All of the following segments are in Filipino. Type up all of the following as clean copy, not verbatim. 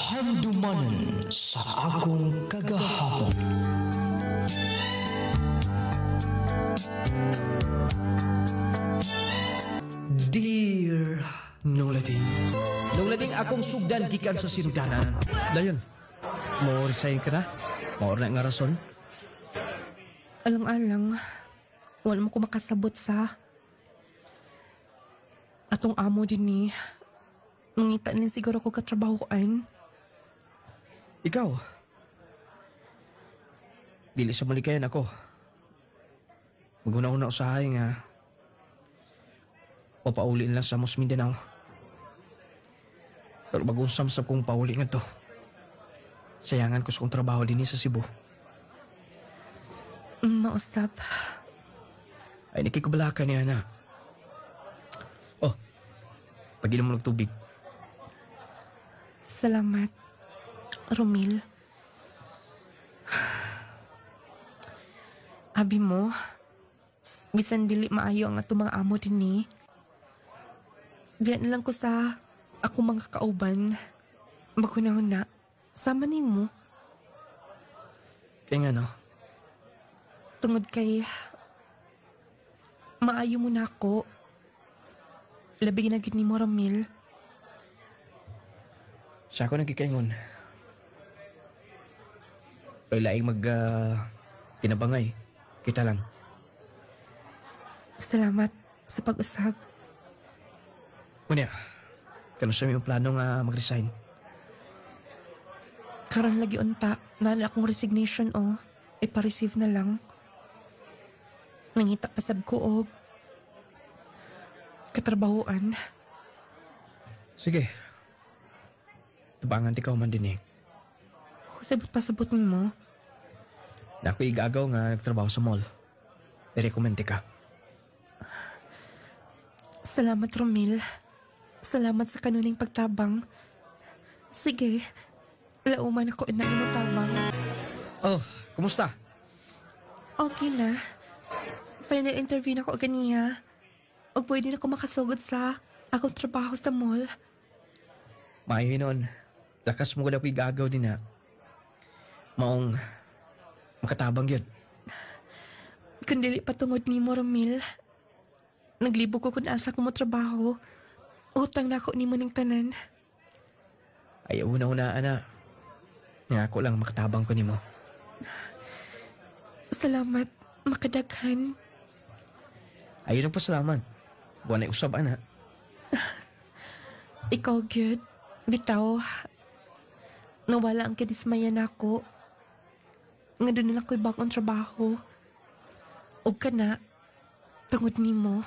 Handumanan sa akong kagahapon. Dear Nunglading, Nunglading akong sugdan gikan sa sinudanan. Dayon, mo resign ka na? Maor na nga rason? Alang-alang, wala mo ko makasabot sa atong amo din ni mangita din siguro ko katrabahoan. Ikaw? Dili sa malikayan ako. Maguna-una usahay nga papaulin lang sa Mos Mindanao. Pero bagunsam sa kong pauli nga to. Sayangan ko sa kong trabaho din sa Cebu. Mausap. Ay, nakikabalakan niya na. Oh, pag-inom mo ng tubig. Salamat, Romil. Abi mo, bisan dili maayo ang ato mga amo din ni. Diyan lang ko sa ako mga kauban. Magunahon na, sama ni mo. Kaya nga no? Tungod kay maayo mo na ako. Labi na gid ni mo, Romil. Sa ako nagkikaingon. Pero laing pinabangay. Kita lang. Salamat sa pag-usap. Unya, kano siya may plano nga mag-resign? Karon lagi unta, nala akong resignation o ipa-receive na lang. Nangita pasab ko og katrabahoan. Sige. Tabangan ti ka man din eh. Sabot pasabot mo. Na ako igagaw nga nagtrabaho sa mall. I-recommend ka. Salamat, Romil. Salamat sa kanuning pagtabang. Sige, lauman ako na imo tabang. Oh, kumusta? Okay na. Final interview na ko ganiya. Og pwede na ako makasugod sa akong trabaho sa mall. Maayo noon. Lakas mo ko ako igagaw din na. Maong makatabang yun. Kung dili patungod ni mo, Romil. Naglibog ko kung asa ko mo trabaho. Utang na ako ni mo ning tanan. Ay, una-una, ana. Nga ako lang makatabang ko ni mo. Salamat, makadaghan. Ayun ang pasalamat. Buwan ay usab, ana. Ikaw, good. Bitaw. Nawala ang kadismayan ako. Nga doon na ako'y bagong trabaho. Og ka na, tungod ni mo.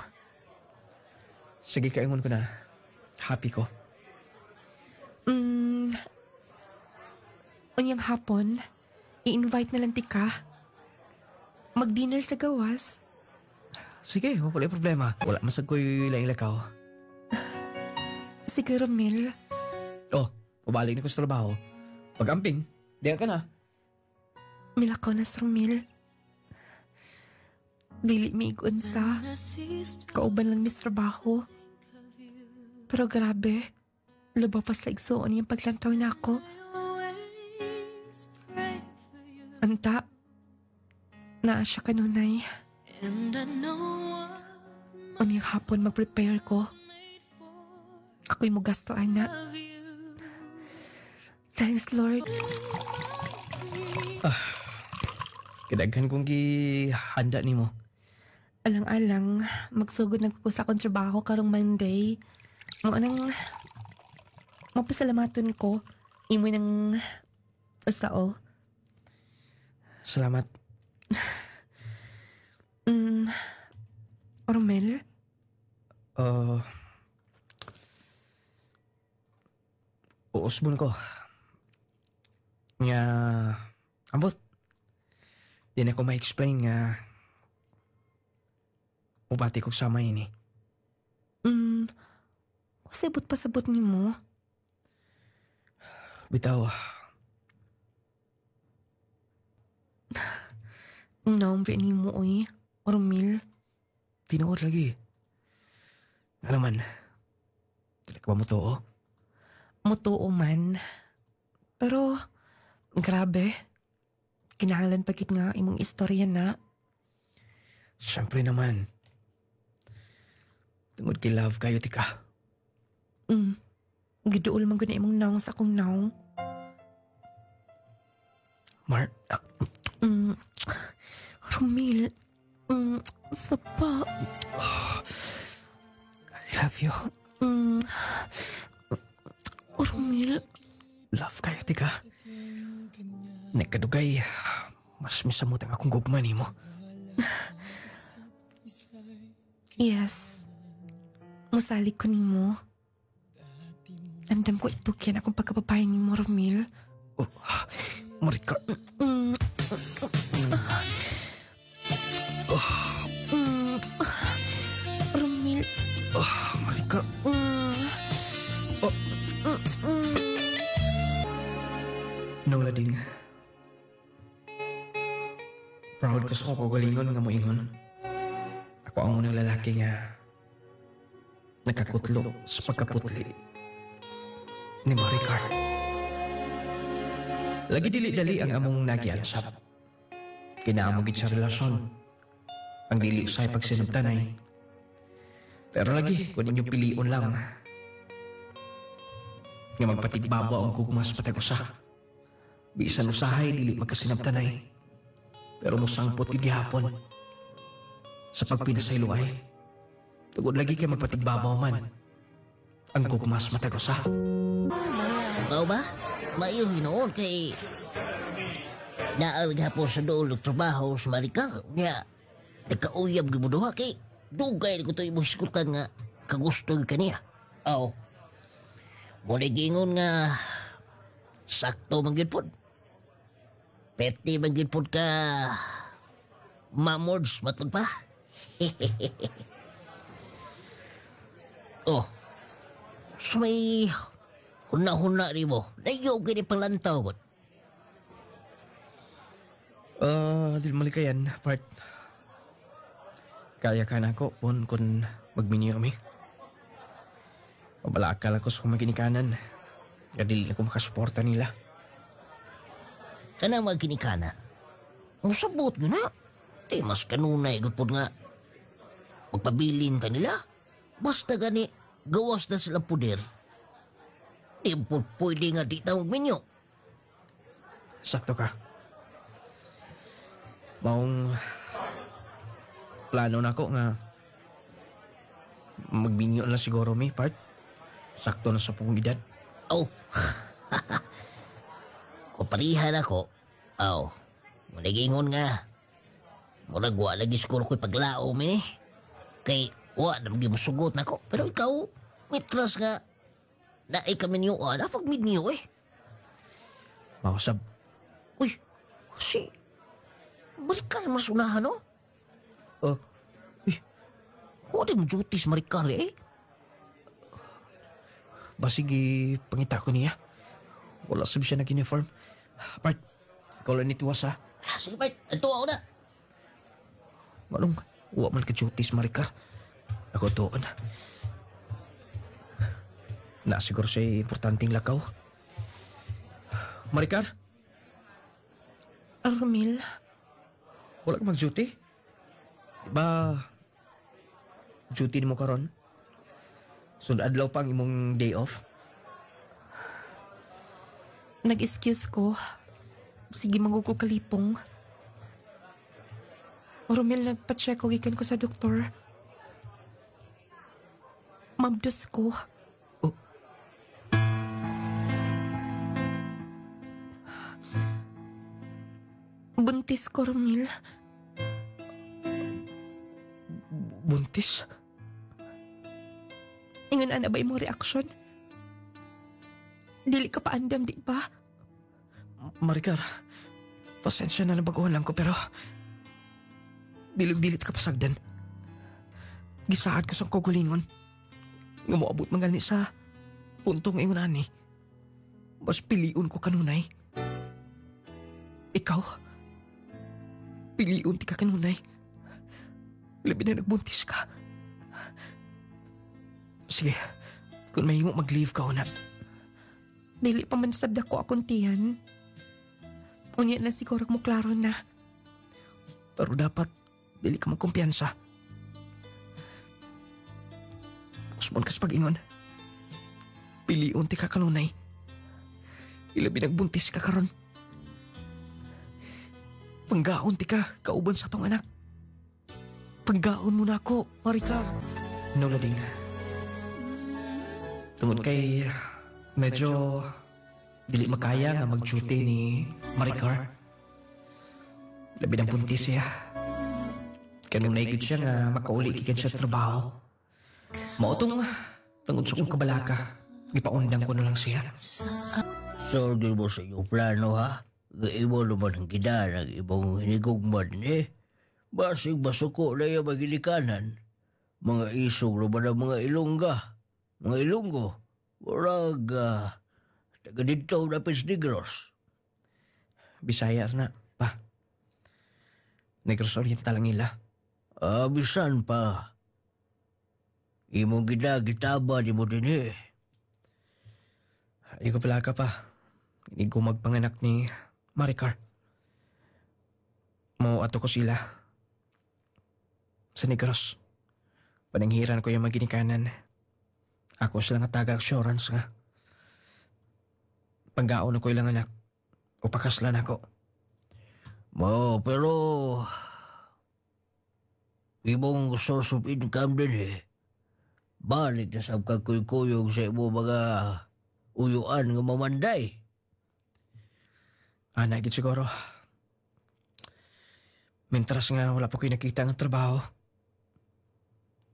Sige, kaingon ko na. Happy ko. Unyang hapon, i-invite na lang ti ka. Mag-dinner sa gawas. Sige, wala problema. Wala masag ko'y laing-lakaw. Sige, Romil. Oh, pabalik na ko sa trabaho. Pag-amping, diyan ka na. Milakaw na sa Romil. Bili miigon sa kauban lang mis trabaho. Pero grabe, lubapas la igsuon yung paglantaw na ako. Anta, naa siya kanunay. Unyang hapon mag-prepare ko. Ako'y mo gasto, ana. Thanks, Lord. Kadaghan kong gihanda ni mo. Alang-alang, magsugod na ko sa akong trabaho karong Monday. Mga nang mapasalamaton ko. Imo ng ustao. Salamat. Romel? Uusbon ko. Nga, ambot. Di na ko ma-explain nga upati ko sama yun eh. Sabot pasabot ni mo. Bitaw. Naambi ni mo, oy. Romel. Tinuod lagi. Ano man? Dili ka ba mo to, oh? Mutuo man. Pero, grabe. Kinahanglan pagit nga imong istorya na. Siyempre naman. Tungod kay love kayo, tika. Giduol man gud na imong naong sa akong naong. Mar, Romil, sapa. I love you. Romil, Love kayo, tika. Nagkadugay, mas misamot ang akong gugma nimo. yes. Musali ko nimo. Andam ko itukyan akong pagkababae nimo, Romil. Oh, Marika. Romil, Marika. Nung lading. Proud ko sa kagalingon nga moingon. Ako ang unang lalaki nga nakakutlo sa pagkaputli ni Maricar. Lagi dili-dali ang among nagiansap. Kinaamugid sa relasyon. Ang dili usay pagsinabtanay. Pero lagi, kung ninyo piliun lang. Nga magpatigbabaw ang gugmas patag usa. Bisan usahay, dili magkasinabtanay. Pero musangpot yung gihapon. Sa pagpinasay luay. Tugod lagi kay magpatigbabaw man. Ang gugmas matag usa. Mao ba? Mayo hinoon kay naal gahapon sa doon trabaho sa Maricar. Nga, nagkauyab gyud mo duha kay dugay ko to imong hiskutan nga kagusto gyud kaniya. Aw. Muna gingon nga sakto man gyud pod. Peti man gyud pod ka mamords matod pa. Oh. So may huna-huna rin mo. Nayo gini palantaw ko. Dili malikayan, part. Kaya ka na ako, pon, kung magminyo kami. Mabalakal ako sa kumaginikanan. Kadili na ko makasuporta nila. Kana magkinikana. Musabot yun na. Di mas kanunay gud nga. Magpabilin ta nila. Basta gani, gawas na silang puder. Di po pwede nga di ta magminyo. Sakto ka. Maong plano na ako nga magminyo lang siguro may part. Sakto na sa pong edad. Oh. Kung parihan ako, maligingon nga. Murag wa lagi siguro ko'y paglao min eh. Kay wa na maging masugot na ako. Pero ikaw, mitras nga. Naay kami niyo, pag mid niyo eh. Mausap. Uy, kasi, balik ka naman sunahan no? Huwag mo duties marikar eh. Basigi pangita ko niya. Wala sabi siya nag-uniform. Part, ikaw lang nituwas ha. Sige pa, ito ako na. Malong, huwag man ka-duties, Marika. Ako doon. Na siguro siya importanteng lakaw. Maricar? Romil, Wala ka mag-duty? Diba, duty ni mo karon? Sunod adlaw pang imong day off? nag-excuse ko. Sige, magugo kalipong. Romil, nagpa-check ko gikan ko sa doktor. Mabdos ko. Oh. Buntis ko, Romil. Buntis? Ingon ana ba imong reaksyon? Dili ka paandam, di ba? Maricar, pasensya na nabaguhan lang ko pero dilog-dilit ka pasagdan. Gisaad ko sa kugulingon. Nga mo abot mangal ni sa puntong ingon ani. Mas piliun ko kanunay. Ikaw, piliun ti ka kanunay. Labi na nagbuntis ka. Sige, kung may mo mag-leave ka una. Dili pa man sabda ko akong tiyan. Unya na siguro mo klaro na. Pero dapat, dili ka magkumpiyansa. Usman kas pag-ingon. Piliun ti ka kanunay. Ilabi nagbuntis ka karon. Panggaon ti ka, kauban sa tong anak. Panggaon mo na ako, Maricar. No, Lading. Tungod kay medyo dili makaya nga mag-duty ni Maricar. Labi ng buntis siya. Kanong naigid siya nga makauli kikan siya trabaho. Mautong tungod sa kong kabalaka. Gipaundang ko na lang siya. Sorry mo sa iyong plano ha. Gaibo naman ang gida ng ibang hinigugman eh. Basig basuko na yung magilikanan. Mga isog naman ang mga ilongga. Mga ilonggo. Waraga. Taga dito na Pis Negros. Bisaya na, pa. Negros Oriental lang nila. Bisan pa. Imong gitaba di mo din eh. Ay ko pala ka pa. Hindi ko magpanganak ni Maricar. Mau ato ko sila. Sa Negros. Pananghiran ko yung maginikanan. Ako sila nga taga-assurance nga. Panggaon ko ilang anak. O pakaslan ako. Pero ibong source of income din eh. Balik na sa kagkuyog sa imo mga uyuan nga mamanday. Nagit siguro. Mintras nga wala pa ko'y nakita ng trabaho.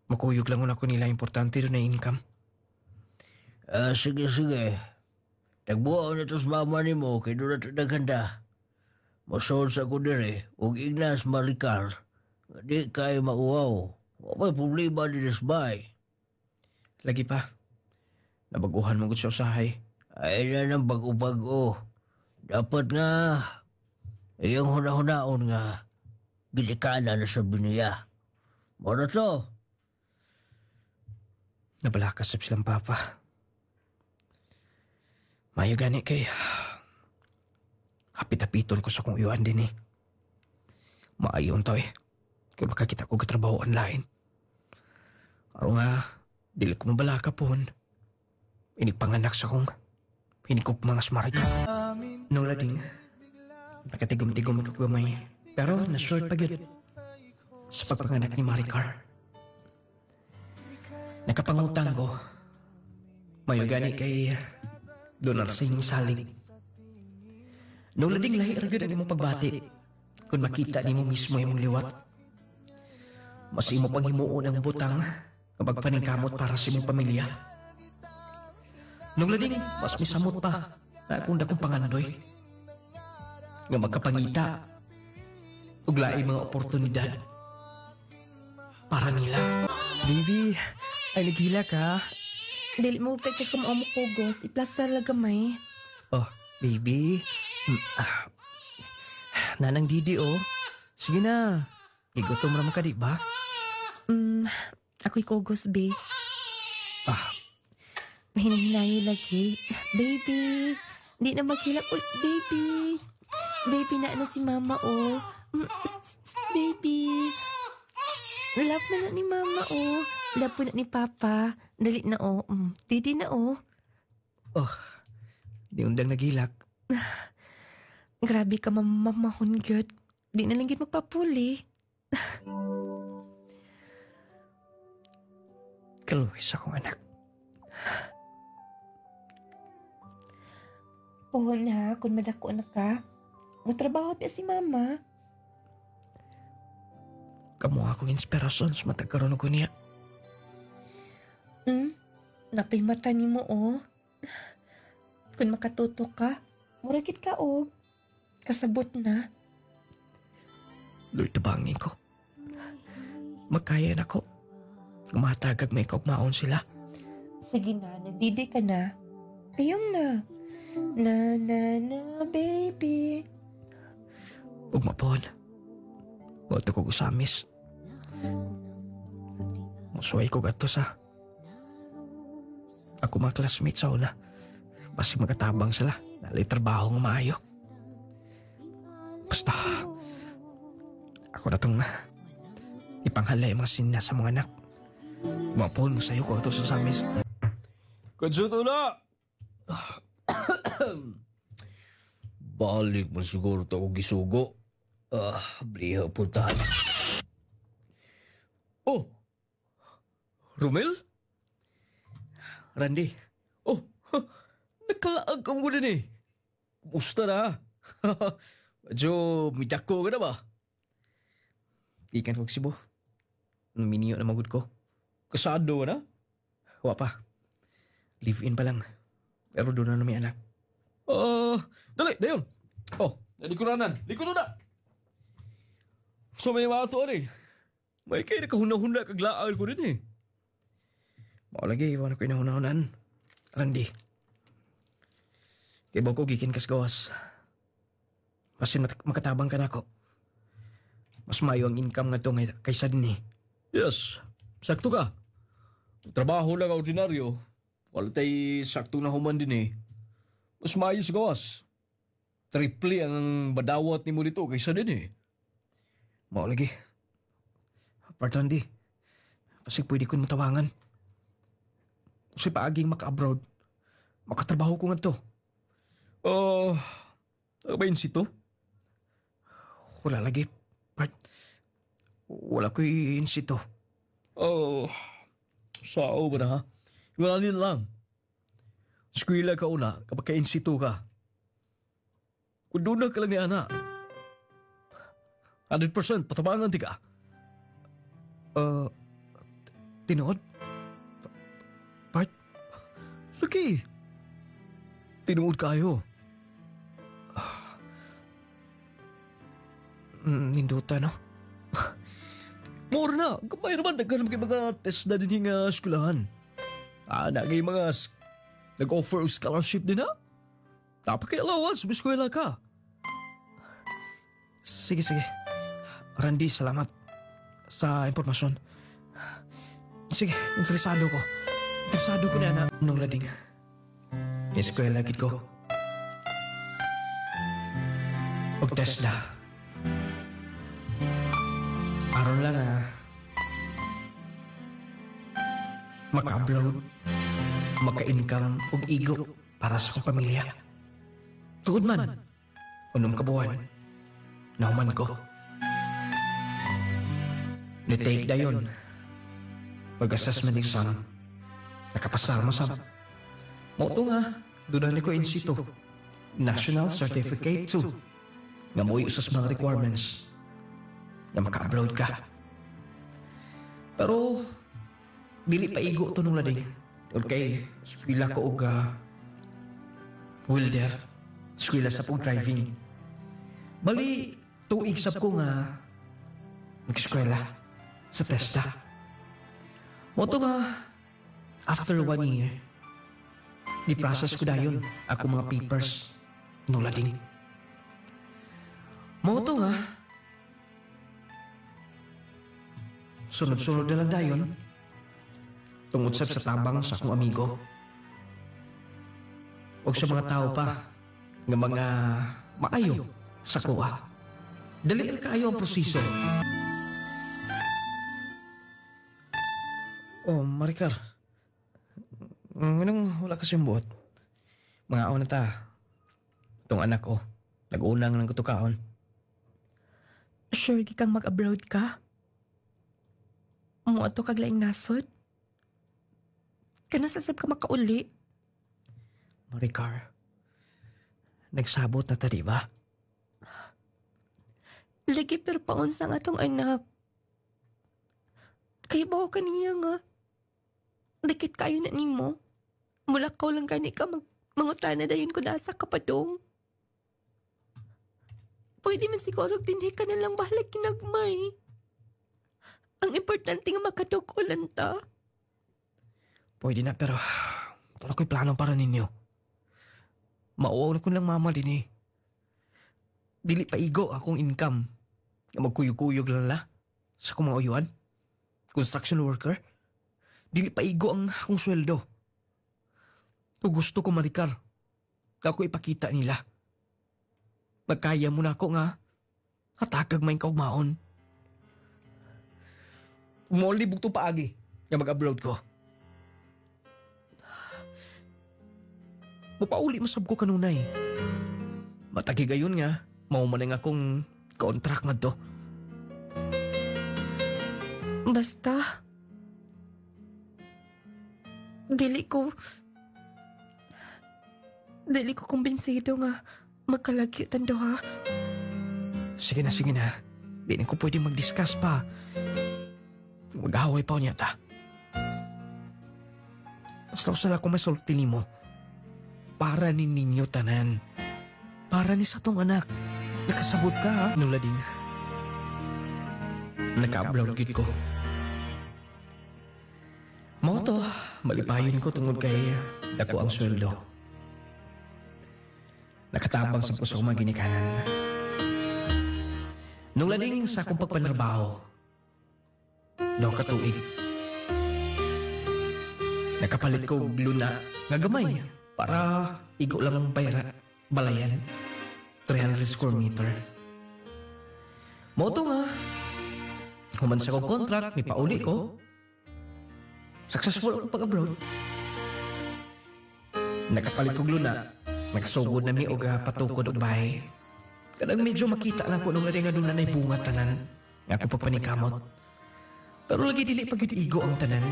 Makuyog lang ako nila importante doon na income. Sige. Tagbuaw na to sa mama ni mo kay doon na ito naganda. Masol sa ko dire, og Ignas Maricar. Di kay mauwaw. May problema din sa bay. Lagi pa. Nabaguhan mo sa usahay. Ay na ng bago-bago. Dapat nga, iyong huna-hunaon nga, gilikana na sa biniya. Mara to. Nabalakasap silang papa. Mayo gani kay... Hapit-hapiton ko sa kong iwan din eh. Maayon to eh. Kaya baka kita ko katrabaho online. Aro nga, dili ko mabalaka pon. Inigpanganak sa kong hinikok mga smarik. No lading, nakatigom-tigom ko gamay. Pero na-short pa yun sa pagpanganak ni Maricar. Nakapangutang ko. Mayo gani kay Donar Singh Salig. Nung lading lahi ragod ang imong pagbati, kung makita ni mo mismo imong liwat. Mas imo pang himuon ang butang kapag paningkamot para sa imong pamilya. Nung lading, mas misamot pa na akong dakong pangandoy. Nga magkapangita ug laing mga oportunidad para nila. Baby, ay nagila ka. Dili mo kay ka mo kugos, i-plaster lang gamay. Oh, baby. Nanang Didi oh. Sige na. Igutom naman ka di ba? Ako'y kugos, babe. Mahinahinayo lagi. Baby, di na maghilak. Uy, baby. Baby, na si mama, oh. Baby. Love na ni mama, oh. Love po na ni papa. Dali na, oh. Didi na, oh. Oh, di undang nagilak. Grabe ka mamahon, good. Di na lang yun magpapuli. Kaluhis akong anak. Oo na, kung madako na ka. Magtrabaho pa si mama. Kamu akong inspirasyon sa matagkaroon ko niya. Napay mata ni mo, oh. Kung makatuto ka, muragit ka, oh. Kasabot na. Lord, tabangin ko. Magkaya na ko. Matagag may kaugmaon sila. Sige na, nagdidi ka na. Ayun na. Na, baby. Huwag mapon. Huwag ko gusamis. Musuhay ko gato sa... Ako mga classmates sa una. Basi magatabang sila. Nalay trabaho nga maayo. Basta, ako na tong ipanghalay mga sinya sa mga anak. Mapahon mo sa'yo kung ito sa samis. Kadsuto na! Balik man siguro ito ako gisugo. Bliha puntahan. Oh! Romel? Randy, Nakalaag ka mo din eh. Kumusta na? Medyo midako ka na ba? ikan ko Cebu. Miniyo na magod ko. Kasado ka na? Wa pa. Live-in pa lang. Pero doon na may anak. Dali, dayon. Nalikuran na. So may mga ito eh. May kayo nakahuna-huna kaglaal ko rin eh. Mao lagi, iwan ko inahunahunan. Randy. Kaya ba ko gikin kas gawas. Kasi makatabang ka na ako. Mas mayo ang income nga to kaysa din eh. Yes, sakto ka. Trabaho lang ordinaryo. Wala tayo sakto na human din eh. Mas maayos gawas. Triple ang badawat ni mo dito kaysa din eh. Mao lagi. Part Randy. Kasi pwede ko matawangan. Kasi paaging maka-abroad. Makatrabaho ko nga to. Ano ba yun sito? Wala lagi. Part. Wala ko insito. Sao ba na ha? Wala din lang. Eskwela ka una kapag ka-insito ka. Kung doon na ka lang ni Ana. 100% patabangan di ka. Tinood? Part? Lagi. Tinuod kayo. Ninduta, no? More na. Kapay naman, nagkaroon kayo mga test na din nga eskulahan. Nagay mga nag-offer scholarship din ha. Dapat kayo allowance, may eskwela ka. Sige. Randy, salamat sa impormasyon. Sige, interesado ko. Interesado ko na anak nung lading. Eskwela gid ko. Og test na. Aron lang maka-abroad, maka-income og igo para sa akong pamilya. Tuod man, unong kabuhan, nahuman ko. Ni-take na yun. Pag-assessment exam, nakapasar mo sa... Mauto nga, doon ko in situ. National Certificate 2. Nga mo usas mga requirements na maka-upload ka. Pero, dili pa igo to nung lading. Okay, eskwela ko og welder. Eskwela sa pag-driving. Bali, tuig sab ko nga mag-eskwela sa TESDA. Moto nga, after 1 year, di-process ko dayon ako mga papers nung lading. Moto nga, sunod-sunod na lang dayon, tungod sa tabang sa akong amigo. O sa mga tao pa, nga mga maayo sa kuha. Dali na kaayo ang proseso. Oh, Maricar. Anong wala kasing buot? Mga awan na ta. Itong anak ko, nag-unang ng kutukaon. Sure kang mag-abroad ka? Mo ato kag laing nasod? Kanasasab ka makauli? Maricar, nagsabot na ta, di ba? Lagi pero paon sa atong anak. Kaya ba ka niya nga? Dikit kayo na nimo. Mula ka lang kani ka mangutana dayon ko nasa kapadong. Pwede man siguro dinhi ka na lang bahalag kinagmay. Ang importante nga makadug-ulan ta. Pwede na, pero wala ko'y plano para ninyo. Mauwaw na ko lang mama din eh. Dili pa igo akong income. Magkuyog-kuyog lang la sa akong mga uyuan. Construction worker. Dili pa igo ang akong sweldo. Kung gusto ko, Maricar, nga ako ipakita nila. Magkaya mo na ako nga, hatagag may kaugmaon. Umolibog to paagi, nga mag-abroad ko. Mapauli masab ko kanunay. Matagi gayon nga, maumanay nga akong contract nga to. Basta, dili ko kumbinsido nga magkalagit ang duha. Sige na. Di na ko pwede mag-discuss pa. Mag-away pa niya ta. Basta usala ko masulti ni mo. Para ni ninyo tanan. Para ni sa tong anak. Nakasabot ka ha, nung lading. Naka-upload gid ko. Mao to, malipayon ko tungod kay dako ang sweldo. Nakatabang sa puso ko mga ginikanan. Nung lading sa akong pagpanrabaho, daw katuig. Nakapalit ko og luna nga gamay para igo lang ang payra, balayan. 300 square meter. Moto nga. Human sa kong contract, may pauli ko. Successful ako pag-abroad. Nakapalit ko luna. Nagsugod na mi og patukod og bahay. Kadang medyo makita lang ko nung nga nga doon na bunga tanan. Nga ako pagpanikamot. Pero lagi dili pag igo ang tanan.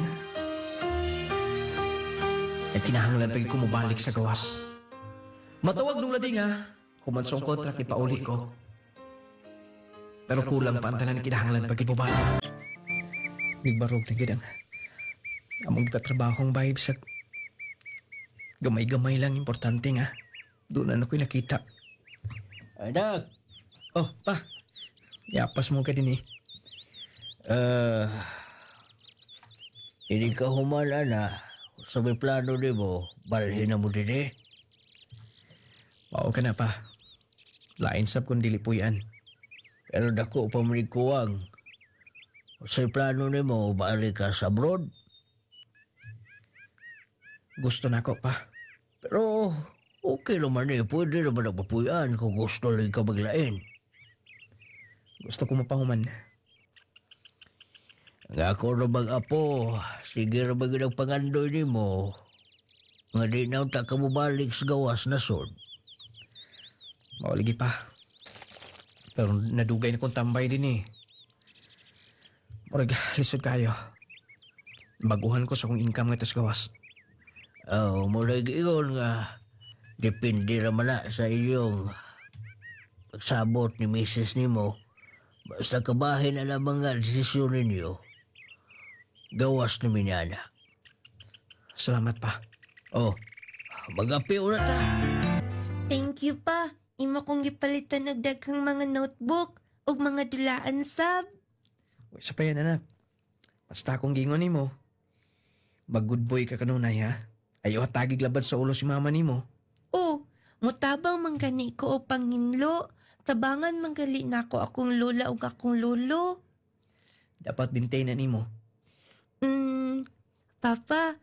Kaya kinahanglan pag kumubalik sa gawas. Matawag nung lading nga, human sa contract ni pauli ko. Pero kulang pa ang tanan kinahanglan pag ibubalik. Nagbarog na gidang. Among tatrabahong vibe sa gamay-gamay lang importante nga. Doon na ako'y nakita. Anak, Oh, pa. Yapas mo ka din eh. hindi ka humala na. Sa may plano ni mo, balhin na mo din eh. Mao ka na pa. Lain sab kung dili po yan. Pero dako pa mo ni kuwang. Sa plano ni mo, balik ka sa abroad. Gusto na ako pa. Pero okay naman eh. Pwede naman nagpapuyan kung gusto lang ka maglain. Gusto ko mapahuman. Nga ako na mag-apo, sige na mag pangandoy ni mo. Nga di na unta ka mo balik sa gawas na sod. Mauligi pa. Pero nadugay na kong tambay din eh. Murag, lisod kayo. Baguhan ko sa kong income nga ito sa gawas. Mula giyon nga, depende naman na sa iyong pagsabot ni Mrs. ni mo. Basta kabahin na lamang nga desisyon ninyo. Gawas na minyana. Salamat pa. Mag-api na ta. Thank you pa. Imo kong gipalitan og daghang mga notebook ug mga dulaan sab. Uy, sa pa yan anak. Basta akong gingon ni mo. Mag-good boy ka kanunay ha. Ayaw hatagig labad sa ulo si mama ni mo. Oh, mutabang manggani ko o panginlo. Tabangan manggali na ako akong lola ug akong lolo. Dapat bintayin na ni mo. Papa,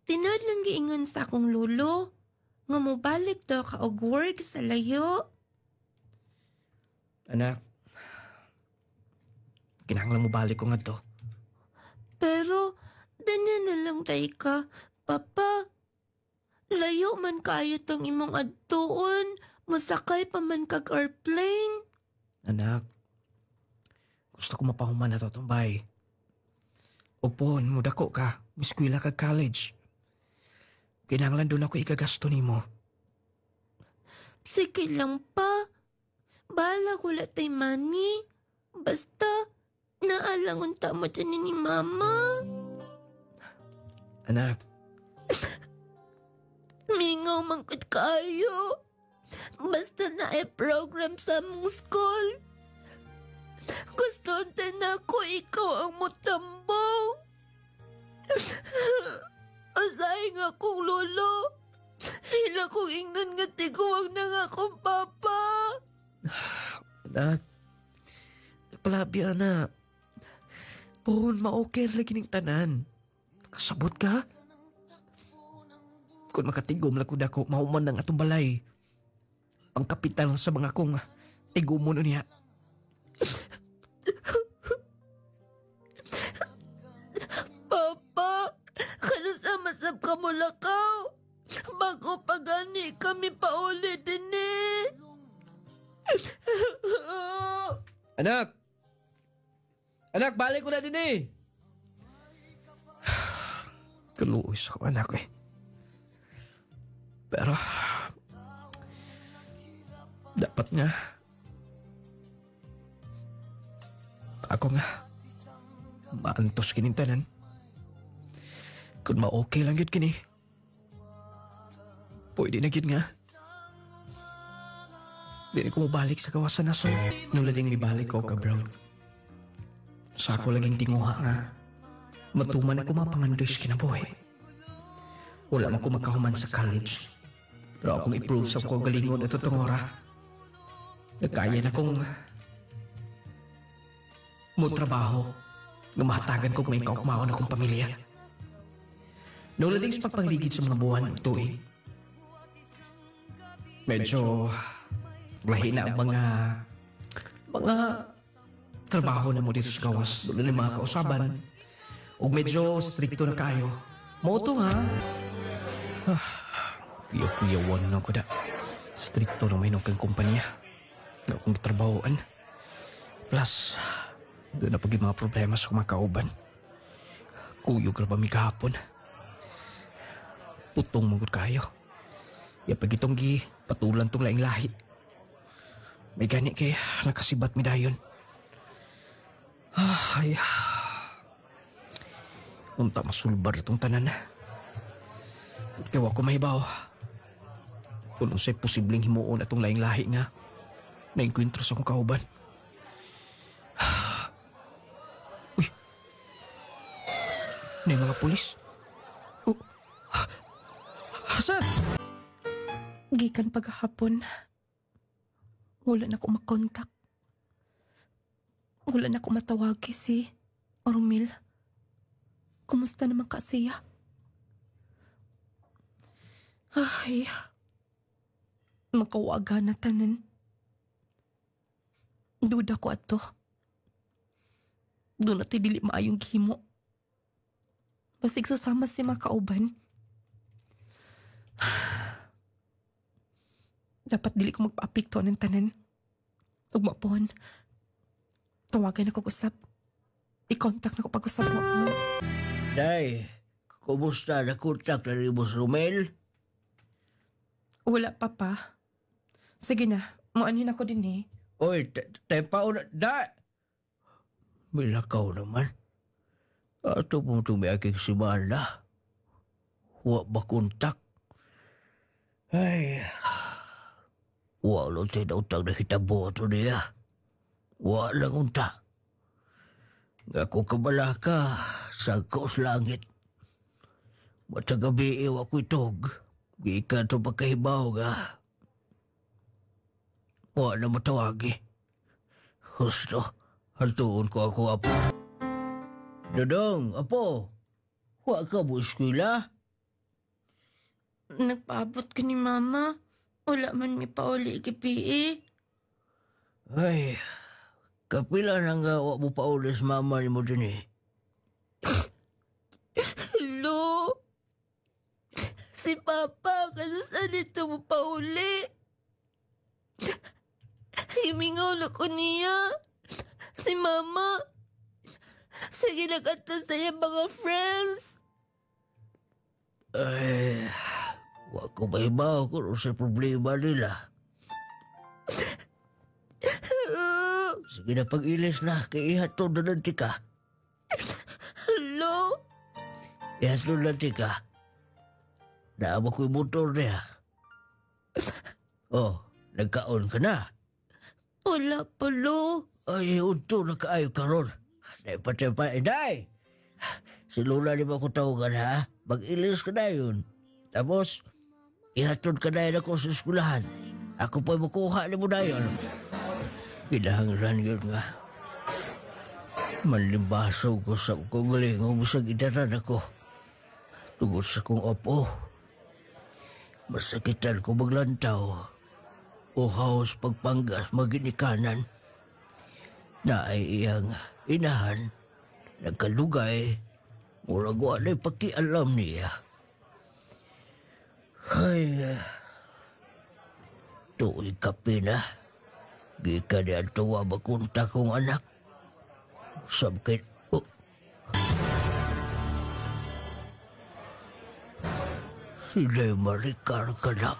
tinod lang giingon sa akong lolo. Nga mobalik daw ka og work sa layo. Anak, kinahanglan mo balik ko nga to. Pero, danya na lang tay ka. Papa, layo man kayo tong imong adtuon. Masakay pa man kag airplane. Anak, gusto ko mapahuman na to itong bahay. O pohon, mudako ka. Miskwila kag college. Kinahanglan doon ako ikagasto ni mo. Sige lang pa. Bahala ko tay money. Basta, naalangon tama dyan ni mama. Anak, Mingaw mangkot kayo. Basta na program sa mong school. Gusto na ko ikaw ang mutambong. Asay nga kong lolo. Hila kong ingnan nga tiguwag na nga akong papa. anak. Palabi, anak. Pohon, ma-okay lagi ng tanan. Kasabot ka? Kung makatigom lang ko dako, mahuman ng atong balay. Pangkapital sa mga kong tigumon niya. Papa, kano sa masab ka mo lakaw? Bago pa gani kami pauli din eh. Anak! Anak, balik ko na din eh! Kaluoy sa ko anak eh. Pero, dapat nga, ako nga, maantos kinintanan. Kung ma-okay lang yun kini, pwede na yun nga. Di na ko mabalik sa kawasan na so. Nung lading mibalik ko ka, bro. Sa ako laging tinguha nga. Matuman ako mapangandoy kinabuhi. Wala man ko magkahuman sa college. Pero akong i-prove sa ko galingon at tutungora. Nagkaya na kong mo trabaho nga mahatagan kong may kaukmaon akong pamilya. Nung lading sa pagpangligid sa mga buwan o tuig, medyo lahi na ang mga trabaho na mo dito sa gawas. Doon na mga kausaban. O medyo stricto na kayo. Moto nga. Kuya-kuyawan na ko da. Stricto na may nung kumpanya. Nga akong trabahoan. Plus, doon na pag mga problema sa mga kauban. Kuyog na ba may kahapon? Putong mangod kayo. Ya pag itong patulan tong laing lahi. May gani kay nakasibat mi dayon. Ay. Unta masulbar itong tanan. Kaya ako mahibaw. Kung sa'y posibleng himuon atong laing lahi nga. Nainkwentro sa akong kauban. Uy. May mga pulis. Hasan! Gikan paghapon. Wala na ko makontak. Wala na ko matawagi si Romil. Kumusta naman ka siya? Ay, makawaga na tanan. Duda ko ato. Doon natin dili maayong gihimo. Basig susama si mga kauban. Dapat dili ko magpa-apikto ng tanan. Ugmapon. Tawagan ako usap. I-contact na ko pag-usap mo po. Day, kumusta na kontak na rin mo sa Romel? Wala pa pa. Sige na, maanin ako din eh. Oy, tepa o na, da! May lakaw naman. Ato po ito may aking simana. Wa ba kontak? Ay, wala tayo utang na hitabo ito niya. Wa lang unta. Nga ko kabala ka sa kaos langit. Matagabi iwa ko itog. Gika ito pagkahibaw nga. Wa na matawagi. Husto, hantuon ko ako, apo. Dodong, apo. Wa ka mo eskwela? Nagpaabot ka ni Mama. Wala man mi pauli ikipi. Ay, kapila na nga wa mo pa ulis mama ni mo din eh. Hello? Si Papa, kanusan ito mo pauli? Himingaw na ko niya. Si Mama. Sige nagkata sa iya mga friends. Ay, wa ko mahibaw kung sa problema nila. Sige na pag-ilis na, kay ihatod na nanti ka. Hello? Ihatod na nanti ka. Naama ko yung motor niya. Oh, nagkaon ka na. Wala pa, Lo. Ay, unto na kaayo ka ron. Day pa, day! Si Lola di ba ko tawagan ha? Mag-ilis ka na yun. Tapos, ihatod ka na yun ako sa eskulahan. Ako pa makuha ni mo na yun. Kinahanglan yun nga. Malimbaso ko sa kong galing bisag idaran ako. Tungod sa kong opo. Masakitan ko maglantaw. Uhaws pagpanggas maginikanan. Na ay iyang inahan. Nagkalugay. Murag wala'y pakialam niya. Ay, tuig kape na. Gika niya tuwa makunta kong anak. Sabkit, sila'y marikar ka na.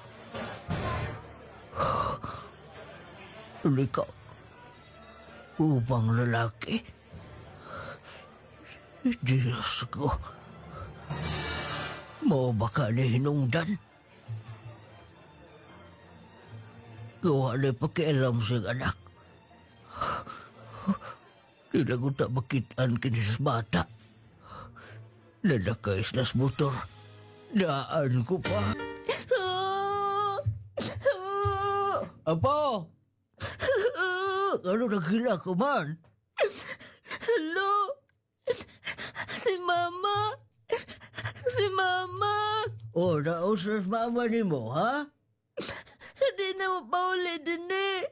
Lika, upang lalaki. Diyos ko. Mo ba ka ni hinungdan? Gawa na pakialam siyang anak. Di na ko ta makitaan kinis bata. Nanakais nas motor. Daan ko pa. Apo! Ano nagila ko man? Hello? Si Mama! Si Mama! O, nausas mama ni mo, ha? Hindi na mo pa uli din eh.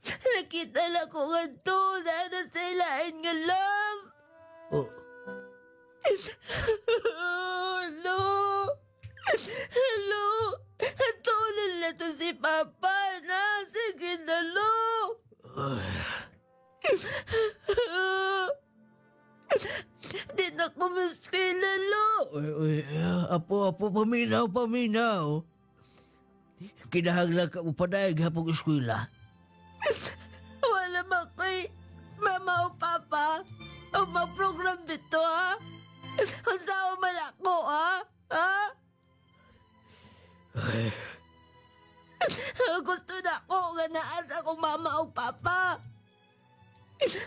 Nakita lang ko nga to na nasilain nga lang. Oh, Hello? Hello? Hatulan na to si Papa na. Sige na, lo. Di na ko maskila, lo. apo, paminaw. Kinahanglan ka mo padayag hapong eskwela. Wala man kay Mama o Papa. Ang mag-program dito, ha? Ang sao man ako, ha? Ha? Gusto na ako nga naan akong Mama o Papa.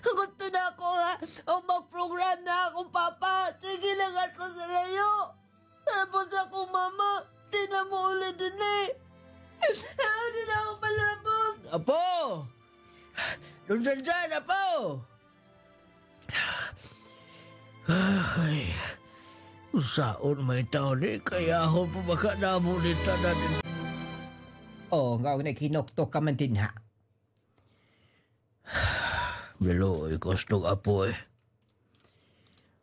Gusto na ako nga ang mag-program na akong Papa. Sige lang ako sa layo. Tapos akong Mama, di na mo ulit din eh. Di na ako palabog. Apo! Doon dyan, Apo! Ay, saon may taon eh, kaya ako pa baka namunita na din. Oo, nga ako naghinoktok ka man din ha. Naluoy ko stong Apo eh.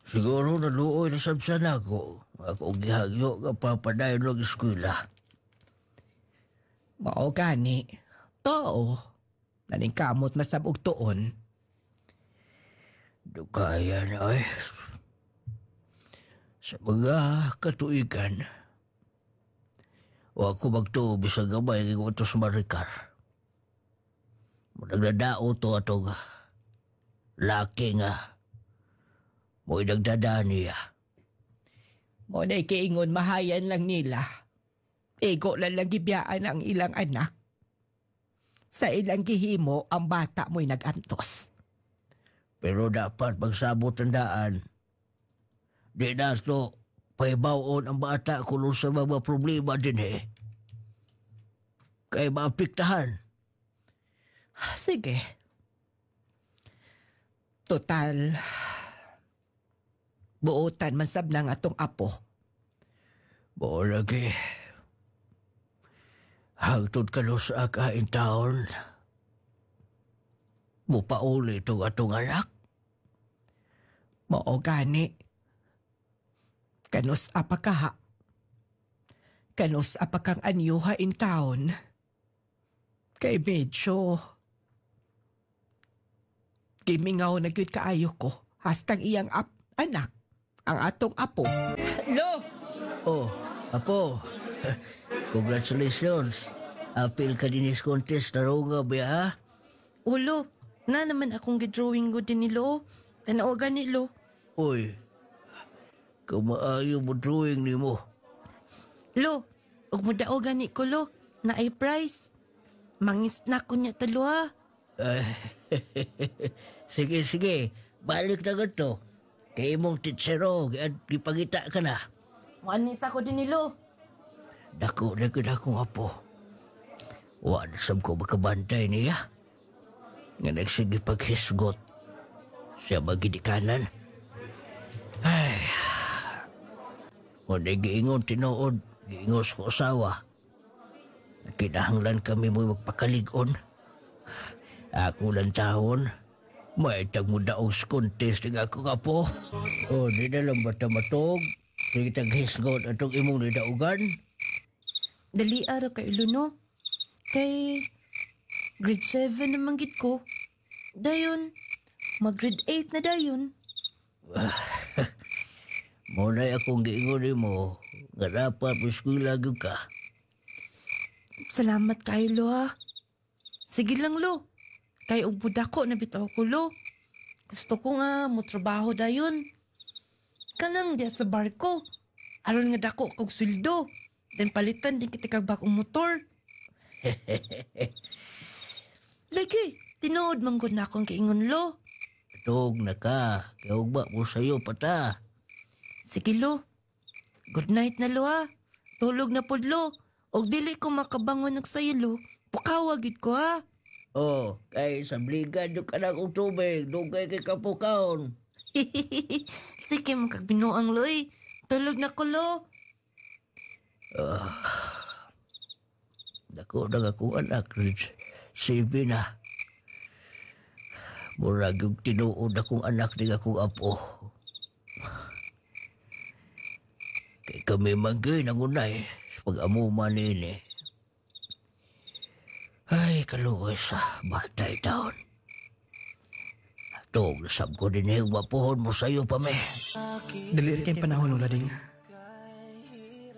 Siguro naluoy na sabsan ako. Ako gihagyo ka papadayon ng eskwela. Mao gani. Oo. Naningkamot masabog tuon. Dukaya na eh. Sa mga katuigan, o ako magtuo bisang gamay ng utos marikar. Nagdadao to atong laki nga. Mo'y nagdadaan niya. Mo na ikiingon mahayan lang nila. Ego lang gibiyaan ang ilang anak. Sa ilang gihimo, ang bata mo'y nagantos. Pero dapat magsabot ang daan. Di na to paibawon ang bata kung sa mga problema din eh. Kaya maapiktahan. Sige. Total, buotan man sab ng atong apo. Bo lagi. Hangtod ka no sa akain taon. Mupauli itong atong anak. Mao gani. Kanus apa ka ha? Kanus apa kang anyo ha in town? Kay medyo gimingaw na gyud kaayo ko. Hastang iyang anak, ang atong apo. Lo! Oh, Apo. Congratulations. Apil ka din is contest na raw nga ba ha? Ulo, na naman akong gidrawing ko din nilo. Tanawagan nilo. Uy, kamaayo mo drawing ni mo. Lo, huwag mo daogan ni ko, lo. Na ay price. Mangis na ko niya talo, ha. Sige. Balik na ganito. Kaya mong titsero at ipagita ka na. Manis ako din nilo. Dako na gud akong apo. Wala sab ko makabantay niya. Nga nagsige paghisgot. Siya magidikanan. Ay. O na giingon tinuod. Giingos ko asawa. kinahanglan kami mo magpakalig-on. Ako lang taon, may tagmudaos contest ng ako nga po. O, di na lang bata matog. Sige taghisgot atong imong nidaugan. Dali ara kay Luno. Kay grade 7 naman gid ko. Dayon, mag-grade 8 na dayon. Muna akong giingon mo, nga dapat eskwela gyud ka. Salamat kay Lo ha. Sige lang Lo. Kay og budako na bitaw ko Lo. Gusto ko nga mo trabaho dayon. Kanang diya sa barko. Aron nga dako kog sweldo. Den palitan din kita kag bakong motor. Lagi, tinuod man gud na akong kiingon Lo. Tog na ka, kaya ba mo sa'yo pata. Sige Lo. Good night na Lo ha. Tulog na pod Lo. Og dili ko makabangon og sayo Lo. Pukawa gid ko ha. Oh, kay sa bligan yung kanang og tubig, dugay kay kapukaon. Sige mo kag binuang Loy. Tulog na ko Lo. Dako na akong anak, Rich. Sige na. Murag yung tinuod akong anak ni akong apo. Kay kami manggay nangunay sa pag-amuman nini. Ay, kaluoy sa batay taon. Tog, nasab ko din yung wapuhon mo sa'yo pa, me. Dali kayong panahon, Ulading.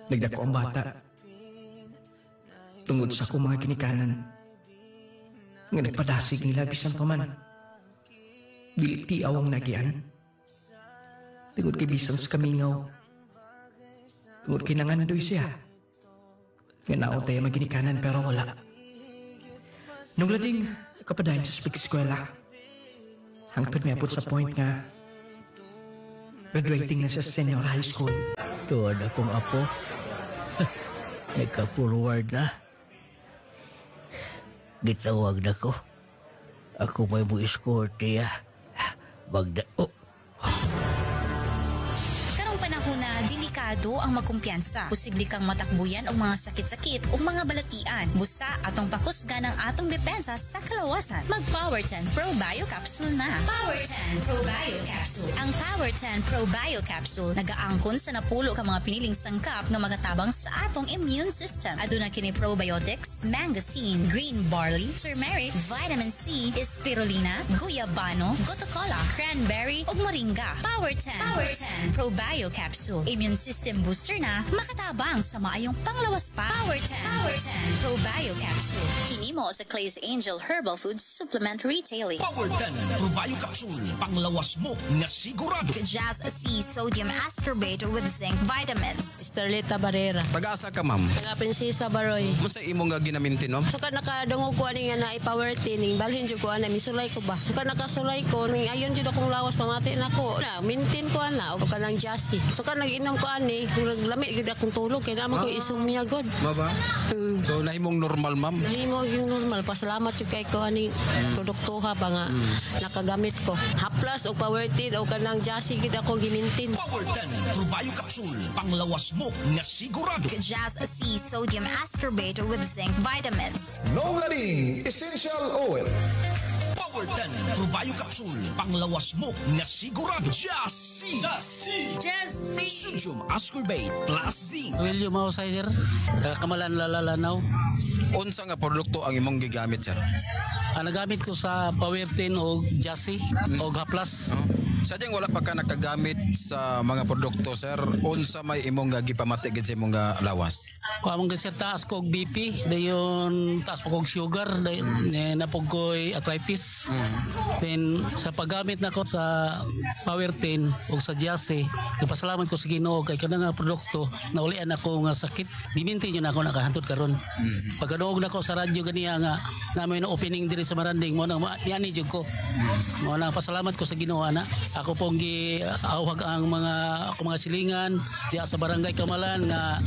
Nagdako ang bata. Tungod sa akong mga kinikanan. Nga nagpadasig nila bisan pa man. Dili tiaw ang nagian. Tungod kay bisan sa kamingaw. Tungod kay nangandoy siya. Nga naon tayo maginikanan pero wala. Nung Lading, kapadayon sa speak eskwela. Hangtod may abot sa point nga graduating na siya sa senior high school. Tuwan akong apo. Nagka-forward na. Gitawag na ko. Ako may mo escort niya. Oh, Karong panahon na delikado ang magkumpiyansa. Posible kang matakbuyan og mga sakit-sakit o mga balatian. Busa atong pakusgan ang atong depensa sa kalawasan. Mag Power 10 Pro Bio Capsule na. Power 10 Pro Bio Capsule. Ang Power 10 Pro Bio Capsule nagaangkon sa napulo ka mga piniling sangkap nga magatabang sa atong immune system. Aduna kini probiotics, mangosteen, green barley, turmeric, vitamin C, spirulina, guyabano, gotocola, cranberry ug moringa. Power 10 Pro Bio Capsule. Immune system booster na makatabang sa maayong panglawas pa. Power 10 Pro Bio Capsule. Hinimo sa Clay's Angel Herbal Foods Supplement Retailing. Power 10 Pro Bio Capsule. Panglawas mo na sigurado. Jazz C Sodium Ascorbate with zinc vitamins. Starleta Barrera. Pag-asa ka, ma'am? Nga Prinsesa Baroy. Masa imong nga ginaminti, no? Suka nakadungog ko ani nga na i-power tining balhin jud ko ana misulay ko ba. Suka nakasulay ko ning ayon jud akong lawas pamati nako. Na mintin ko ana og kanang jassy. Suka nag-inom ko ani lami gid akong tulog kay naman ko isumya god. Maba? So nahimong normal, ma'am? Nahimo yung normal. Pasalamat jud kay ko ani produktuha ba nga nakagamit ko. Haplas og power tin og kanang jassy gid ako gimintin. Power 10 Pro Bio Capsule. Panglawas mo na sigurado. Jazz C Sodium Ascorbate with zinc vitamins. Nonglading Essential Oil. Power 10 Pro Bio Capsule. Panglawas mo na sigurado. Just C. Sodium Ascorbate plus zinc. William Mausay, sir. Kamalan Lalalanaw. Unsa nga produkto ang imong gigamit, sir? Nagamit ko sa Power 10 o Jassy o Haplas. Sadyang wala pa ka nakagamit sa mga produkto, sir. Unsa may imong nga gipamati gid sa imong nga lawas? Kung among sir taas ko og BP, dayon taas po kog sugar, dayon napog ko'y arthritis. Then sa paggamit nako sa Power 10 o sa Jassy, napasalamat ko sa Ginoo kay kanang nga produkto na ulian ako nga sakit. Diminti yun ako nakahantod karon. Pagkanuog nako sa radyo ganiya nga namin na opening diri sa Maranding mo nang yani jud ko. Mo nang pasalamat ko sa Ginoo ana. Ako pong giawhag ang mga silingan diya sa barangay Kamalan nga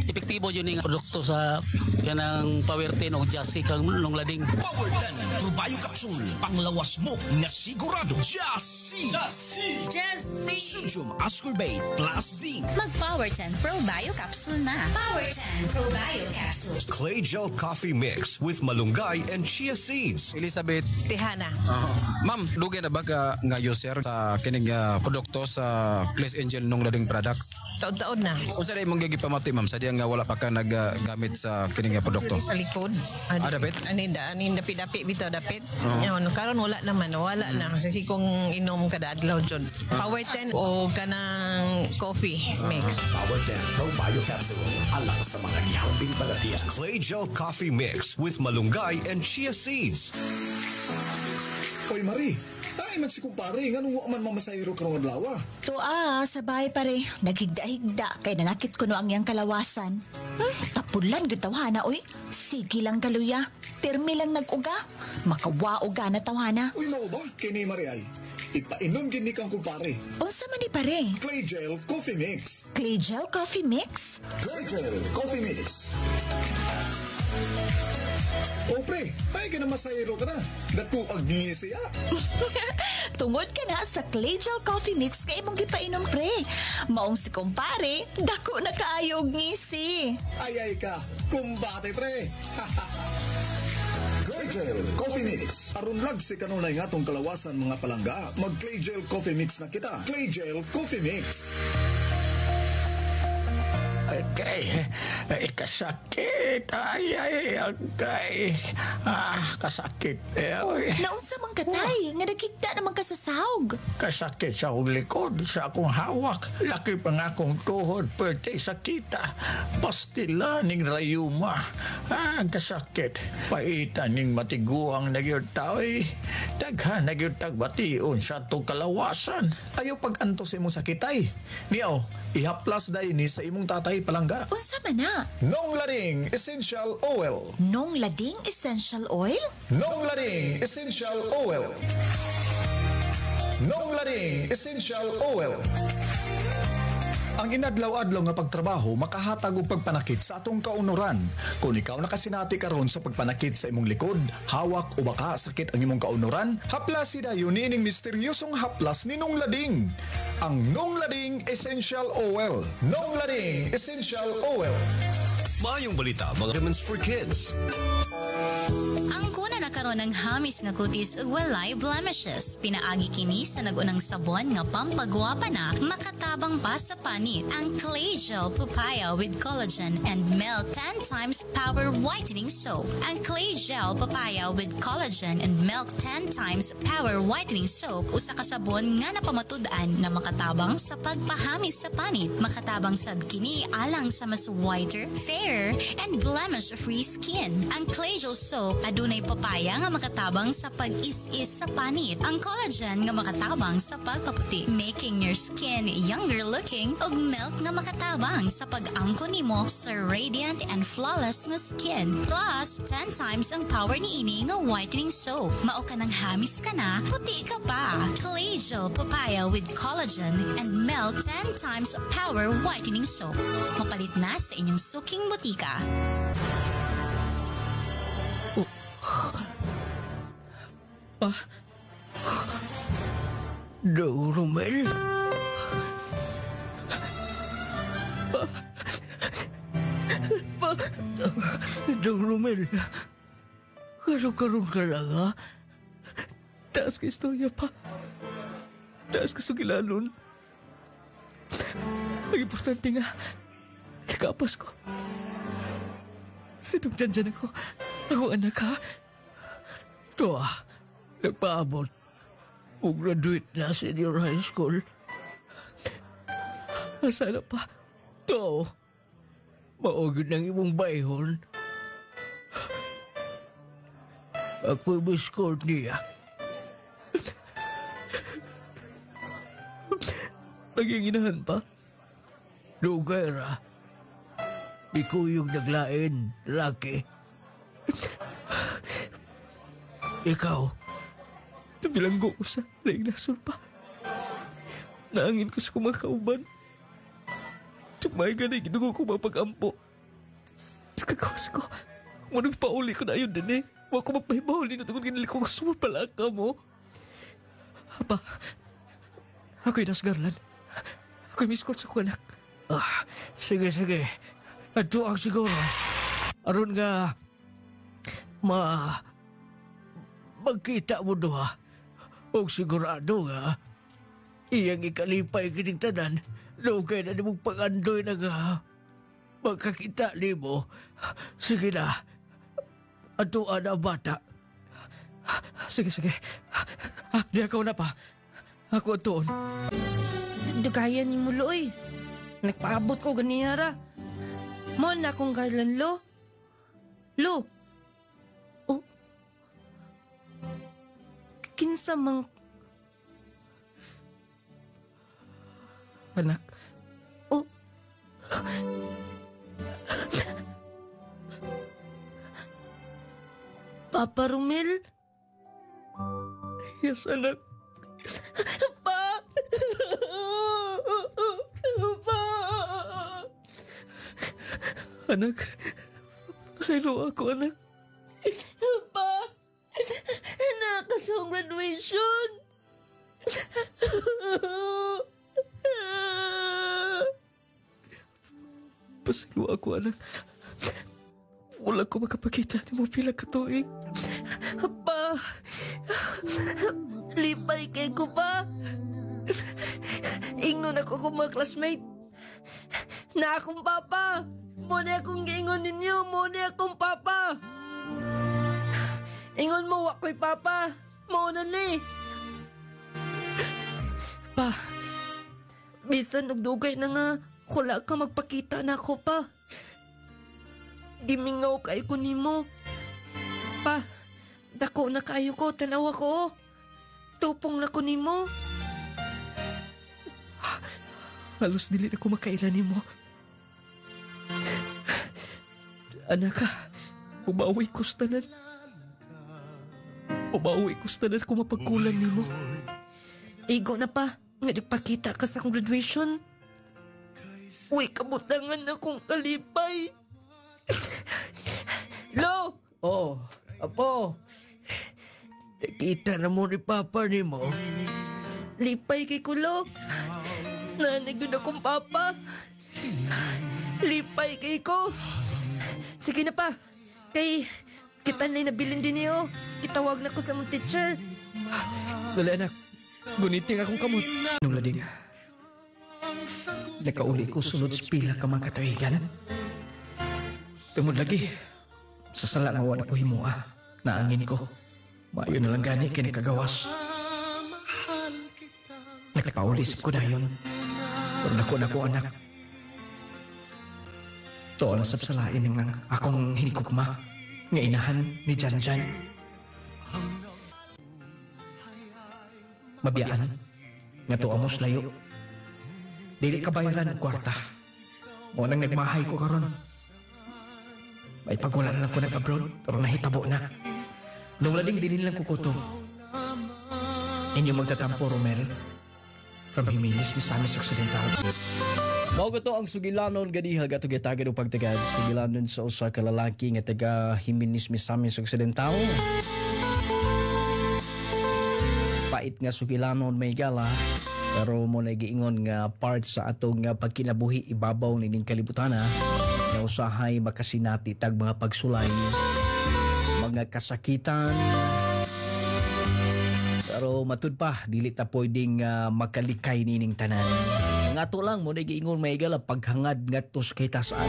epektibo yun yung produkto sa kanang Power 10 o Jassy kang nung lading. Power 10 Probio Capsule. Panglawas mo na sigurado. Jassy. Sodium ascorbate plus zinc. Mag-Power 10 Pro Bio Capsule na. Power 10 Pro Bio Capsule. Clay Gel Coffee Mix with malunggay and chia seeds. Elizabeth. Tihana. Ma'am, dugay na ba ka nga user sa kining produkto sa Place Angel nung lading products? Taon-taon na. Unsa day mong gigipamati ma'am sa diyang nga wala pa ka naggamit sa kining produkto? Sa likod. Dapit? Anin dapi-dapi bitaw dapit. Yan, karon wala naman, wala na. Kasi kung inom kada adlaw jud. Power 10 o kanang coffee mix. Power 10 Probio Capsule. Alang sa mga niyambing balatian. Clay Gel Coffee Mix with malunggay and chia seeds. Oy, Marie. Tayo man si kumpare. Nga nung man mamasayro ka ng adlaw. Sabay pare. Naghigda-higda kay nanakit ko no ang iyang kalawasan. Tapulan gud tawhana oy. Sige lang kaluya. Pirmi lang nag-uga. Makawa-uga na tawhana. Uy, mao ba? Kini Marie ay. Ipainom gini kang kumpare. Unsa man ni pare? Clay Gel Coffee Mix. Clay Gel Coffee Mix? Clay Gel Coffee Mix. O pre, ay ka na masayro ka na. Dako agngisi siya. Tungod ka na sa Clay Gel Coffee Mix kay imong gipainom pre. Maong si kumpare, dako na kaayo og ngisi. Ay ka, kumbate pre. Clay Gel Coffee Mix. Aron lag si kanunay nga tong kalawasan mga palangga. Mag Clay Gel Coffee Mix na kita. Clay Gel Coffee Mix. Kasakit. Kasakit. Naunsa man katay, nga nagkita naman ka sa sahog. Kasakit sa akong likod, sa akong hawak. Laki pa nga akong tuhod, pwede sakita. Pastila ning rayuma. Kasakit. Paitan ning matiguang nagyod tao'y. Daghan nagyod tagbation sa itong kalawasan. Ayaw pag-anto sa imong sakitay. Niyaw, ihaplas dahi ni sa imong tatay palangga. Unsa man na? Nong Lading Essential Oil. Nong Lading Essential Oil? Nong Lading Essential Oil. Nong Lading Essential Oil. Ang inadlaw-adlaw nga pagtrabaho makahatag og pagpanakit sa atong kaunoran. Kung ikaw nakasinati karon sa pagpanakit sa imong likod, hawak o baka sakit ang imong kaunoran, haplas dayon niining misteryosong haplas ni Nong Lading. Ang Nong Lading Essential Oil. Nong Lading Essential Oil. Maayong balita mga vitamins for kids. Ang kuna nakaroon ng hamis nga kutis ug walay blemishes. Pinaagi kini sa nagunang sabon nga pampagwapa na makatabang pa sa panit. Ang Clay Gel Papaya with Collagen and Milk 10 times Power Whitening Soap. Ang Clay Gel Papaya with Collagen and Milk 10 times Power Whitening Soap usa ka sabon nga napamatud-an na makatabang sa pagpahamis sa panit. Makatabang sad kini alang sa mas whiter, fair, and blemish-free skin. Ang Clay Gel Soap adunay papaya nga makatabang sa pag-is-is sa panit. Ang collagen nga makatabang sa pagpaputi, making your skin younger looking, ug milk nga makatabang sa pag-angkon nimo sa radiant and flawless nga skin. Plus, 10 times ang power niini nga whitening soap. Mao ka nang hamis ka na, puti ka pa. Clay Gel Papaya with Collagen and Milk 10 times Power Whitening Soap. Mapalit na sa inyong suking butika. Dong Romel. Dong Romel. Karon ka lang ha? Taas ka istorya pa. Taas ka sugilanon. Ang importante nga, nakapas ko. Sinugdan dyan ako. Ako anak ha. Ito nagpaabot. O graduate na senior high school. Asala pa. Ito, maugid ng imong bayhon. Ako biskort niya. Naginginahan pa? Dugay ra. Ikaw yung naglain, Rocky. Ikaw. Nabilanggo ko sa laing-nasol pa. Naangin ko sa kumakauban. Tumay ka na ginugo ko mapag-ampo. Kagawas ko. Munang pauli ko na yun din eh. Huwag ko magpahibauli na tungkol ginili ko gusto mo pala ka mo. Apa, ako'y nasgarlan. Ako'y miskot sa ko anak. Sige. Ato ang siguro. Aron nga magkita mo doha. O sigurado nga iyang ikalipay kining tanan. Lugay na mong pag-andoy na nga magkakita ni mo. Sige na. Atuan ang bata. Sige. Di ako na pa. Ako atuon. Dugaya ni mo, Loy. Nagpaabot ko ganiyara. Mo na akong garlan, Lo. Lo. Oh. Kinsa mang... Anak. Oh. Papa Romel? Yes, anak. Pa! Pa! Anak, pasaylo ako, anak. Pa! Nakasang graduation! Pasaylo ako, anak. Wala ko makapakita ni mo pila ka tuig. Pa! Lipay kay ko pa! Ingon ako kung mga classmate. Na akong papa! Muna akong giingon ninyo! Muna akong papa! Ingon mo, wako'y papa! Muna ni! Pa! Bisan nagdugay na nga, wala ka magpakita na ako pa. Gimingaw kayo ko nimo. Pa, dako na kayo ko, tanawa ko. Tupong na ko nimo. Halos dili na ko makailan nimo. Anak ka, umawi ko sa tanan. Umawi ko sa tanan kung mapagkulan nimo. Igo na pa, nga nagpakita ka sa graduation. Uy, kabutangan na kong kalipay. Lo! Oh, apo. Nakita na mo ni Papa ni mo. Lipay kay Kulo. Nanagod akong papa. Lipay kay ko. Sige na pa. Kay kita na nabilin din niyo. Kitawag na ko sa mong teacher. Dali anak, guniting akong kamot. Nung lading, nakauli ko sunod sa pila ka mga katuigan. Tungod lagi, sa sala nga wala ko himua, naangin ko. Mayo na lang gani kinikagawas. Nakapaulisip ko na yun. Pero nako anak. Toon sa salain ng akong hinikugma, nga inahan ni Janjan. Mabiyaan, nga to amos layo. Dili kabayaran og kwarta. Mo nang nagmahay ko karon. May pagulan lang ko nag-abroad, pero nahitabo na. Nung lading dinin lang kukuto. Inyo magtatampo, Romel. From Jimenez, Misamis Occidental. Mao to ang sugilanon ganiha gato gitagan og pagtagad. Sugilanon sa usa ka lalaki nga taga Jimenez, Misamis Occidental. Pait nga sugilanon may gala. Pero mo na giingon nga part sa atong pagkinabuhi ibabaw nining kalibutan na usahay makasinati tag mga pagsulay, mga kasakitan. Pero matud pa dili ta pwedeng makalikay nining tanan. Nga to lang mo na giingon may gala paghangad ngadto kay tasaan.